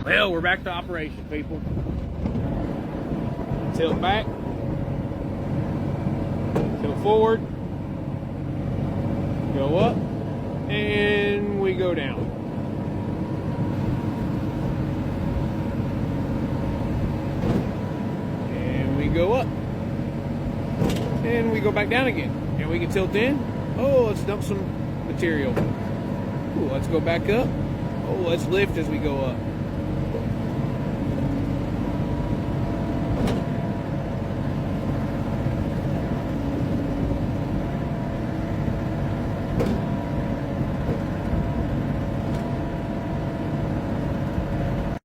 Well, we're back to operation, people. Tilt back, tilt forward, go up, and we go down. And we go up, and we go back down again. And we can tilt in. Oh, let's dump some material. Ooh, let's go back up. Oh, let's lift as we go up.